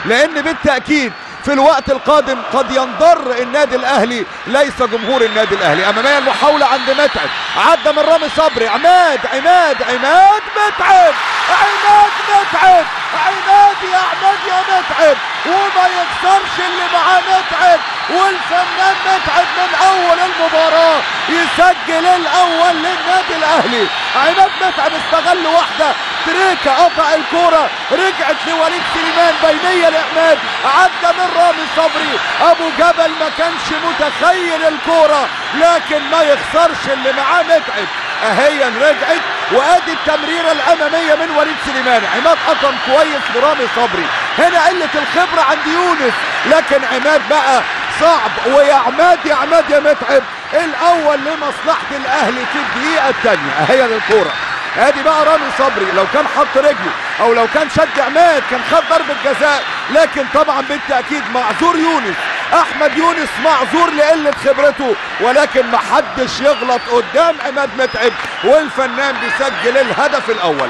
لان بالتأكيد في الوقت القادم قد ينضر النادي الاهلي ليس جمهور النادي الاهلي. اماميه المحاولة عند متعب، عدى من رامي صبري، عماد متعب، عماد يا متعب، وما يكسرش اللي معاه متعب، والفنان متعب من اول المباراة يسجل الاول للنادي الاهلي. عماد متعب استغل واحدة، تريكا قطع الكرة، رجعت لوليد سليمان، بينية لعماد، عدى من رامي صبري، ابو جبل ما كانش متخيل الكرة لكن ما يخسرش اللي معاه متعب. اهي رجعت وادي التمريرة الامامية من وليد سليمان، عماد قطم كويس برامي صبري، هنا قلة الخبرة عند يونس، لكن عماد بقى صعب، ويا عماد يا متعب الاول لمصلحة الاهلي في الدقيقة الثانية. اهي الكرة، ادي بقى رامي صبري لو كان حط رجله او لو كان شد عماد كان خد ضربة جزاء، لكن طبعا بالتأكيد معذور يونس، احمد يونس معذور لقلة خبرته، ولكن محدش يغلط قدام عماد متعب، والفنان بيسجل الهدف الاول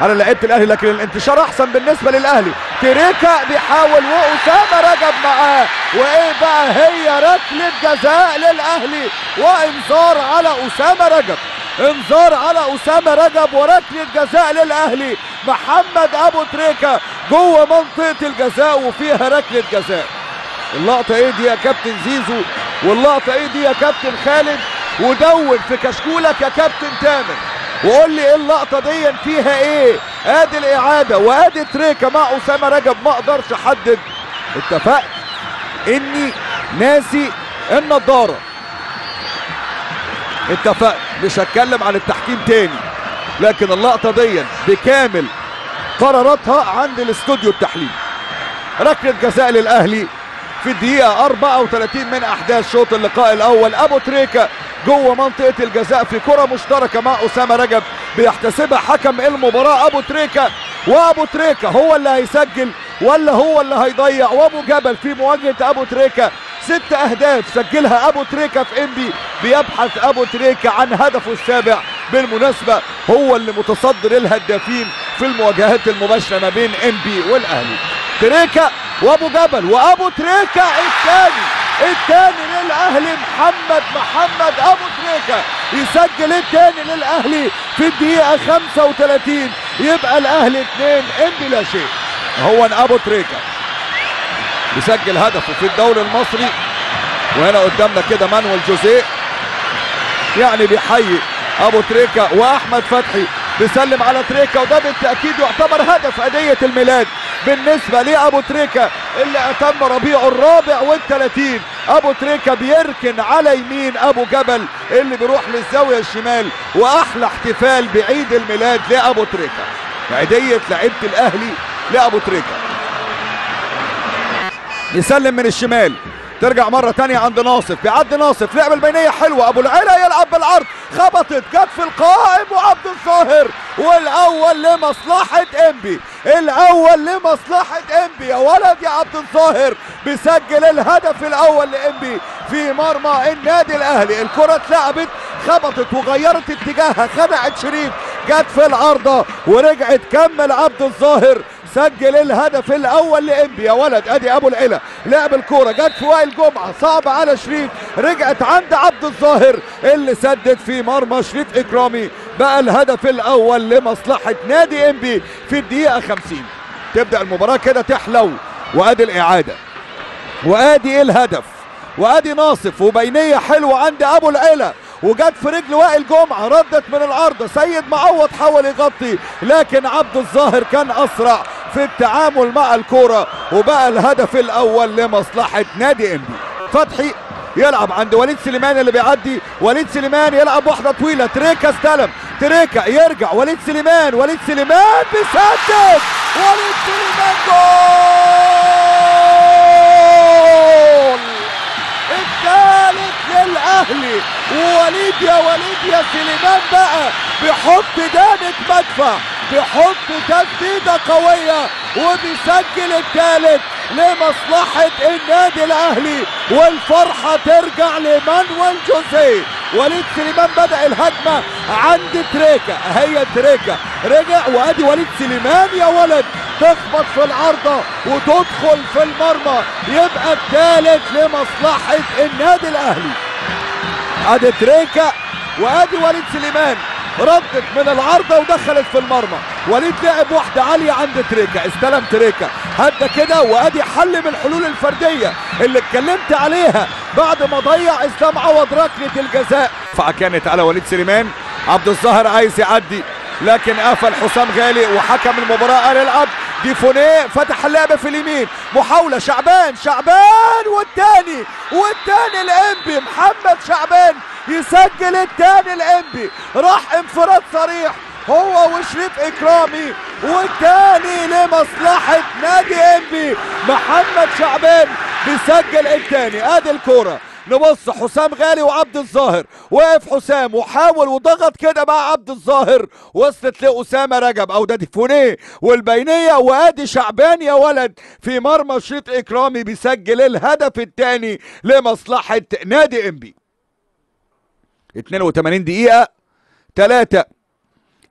على لعيبه الاهلي. لكن الانتشار احسن بالنسبه للاهلي، تريكا بيحاول واسامه رجب معاه، وايه بقى هي ركله جزاء للاهلي وانذار على اسامه رجب، انذار على اسامه رجب وركله جزاء للاهلي. محمد ابو تريكا جوه منطقه الجزاء وفيها ركله جزاء. اللقطه ايه دي يا كابتن زيزو، واللقطه ايه دي يا كابتن خالد، ودون في كشكولك يا كابتن تامر وقول لي ايه اللقطه دي فيها ايه. ادي الاعاده وادي تريكا مع اسامه رجب، ما اقدرش احدد، اتفقت اني ناسي النضاره، اتفقت مش هتكلم عن التحكيم تاني، لكن اللقطه دي بكامل قراراتها عند الاستوديو التحليلي. ركله جزاء للاهلي في الدقيقه 34 من احداث شوط اللقاء الاول. ابو تريكا جوه منطقه الجزاء في كره مشتركه مع اسامه رجب، بيحتسبها حكم المباراه ابو تريكا، وابو تريكا هو اللي هيسجل ولا هو اللي هيضيع. وابو جبل في مواجهه ابو تريكا 6 اهداف سجلها ابو تريكا في انبي، بيبحث ابو تريكا عن هدفه السابع، بالمناسبه هو اللي متصدر الهدافين في المواجهات المباشره ما بين انبي والاهلي. تريكا وابو جبل وابو تريكا الثاني للاهلي، محمد ابو تريكا يسجل الثاني للاهلي في الدقيقه 35، يبقى الاهلي 2 انبي لا شيء. هو ابو تريكا يسجل هدفه في الدوري المصري، وهنا قدامنا كده مانويل جوزيه يعني بيحيي ابو تريكا، واحمد فتحي بيسلم على تريكا، وده بالتاكيد يعتبر هدف هديه الميلاد بالنسبه لابو تريكا اللي اتم ربيعه الرابع والثلاثين. ابو تريكا بيركن على يمين ابو جبل اللي بيروح للزاويه الشمال، واحلى احتفال بعيد الميلاد لابو تريكا، هديه لعيبه الاهلي لابو تريكا. يسلم من الشمال، ترجع مرة تانية عند ناصف، بيعدي ناصف، لعب البينية حلوة، ابو العلا يلعب بالعرض، خبطت جت في القائم وعبد الظاهر، والاول لمصلحة انبي، يا ولد يا عبد الظاهر بيسجل الهدف الاول لانبي في مرمى النادي الاهلي. الكرة اتلعبت، خبطت وغيرت اتجاهها، خدعت شريف، جت في العارضة ورجعت، كمل عبد الظاهر سجل الهدف الاول لانبي. يا ولد ادي ابو العلا لعب الكوره، جت في وائل جمعه، صعب على شريف، رجعت عند عبد الظاهر اللي سدد في مرمى شريف اكرامي. بقى الهدف الاول لمصلحه نادي انبي في الدقيقه 50. تبدا المباراه كده تحلو، وادي الاعاده وادي الهدف، وادي ناصف وبينيه حلوه عند ابو العلا، وجت في رجل وائل جمعه، ردت من العارضه، سيد معوض حاول يغطي، لكن عبد الظاهر كان اسرع في التعامل مع الكرة، وبقى الهدف الاول لمصلحة نادي انبي. فتحي يلعب عند وليد سليمان اللي بيعدي، وليد سليمان يلعب واحدة طويلة، تريكا استلم، تريكا يرجع، وليد سليمان بيسدد، وليد سليمان جول الثالث للاهلي. ووليد يا سليمان بقى بيحط دانة مدفع، بيحط تسديدة قوية وبيسجل الثالث لمصلحة النادي الاهلي، والفرحة ترجع لمانويل جوزيه. وليد سليمان بدأ الهجمة عند تريكا، هي تريكا رجع، وادي وليد سليمان يا ولد تخبط في العارضة وتدخل في المرمى، يبقى الثالث لمصلحة النادي الاهلي. ادي تريكا وادي وليد سليمان، ردت من العارضة ودخلت في المرمى. وليد لعب واحدة عالية عند تريكا، استلم تريكا هدى كده، وادي حل من الحلول الفردية اللي اتكلمت عليها بعد ما ضيع اسلام عوض ركلة الجزاء. فكانت على وليد سليمان، عبد الظاهر عايز يعدي لكن قفل حسام غالي وحكم المباراة قال العب. دي فونيه فتح اللعب في اليمين، محاولة شعبان والتاني الانبي، محمد شعبان يسجل التاني الانبي، راح انفراد صريح هو وشريف اكرامي، والتاني لمصلحة نادي انبي، محمد شعبان بيسجل التاني. ادي الكورة، نبص حسام غالي وعبد الظاهر، وقف حسام وحاول وضغط كده مع عبد الظاهر، وصلت لأسامة رجب او ده فونيه والبينية، وادي شعبان يا ولد في مرمى شريف اكرامي بيسجل الهدف الثاني لمصلحة نادي انبي. 82 دقيقة، 3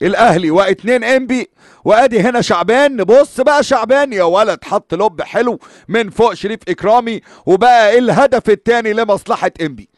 الاهلي و2 انبي، وادي هنا شعبان. نبص بقى شعبان يا ولد حط لوب حلو من فوق شريف اكرامي، وبقى الهدف الثاني لمصلحة انبي.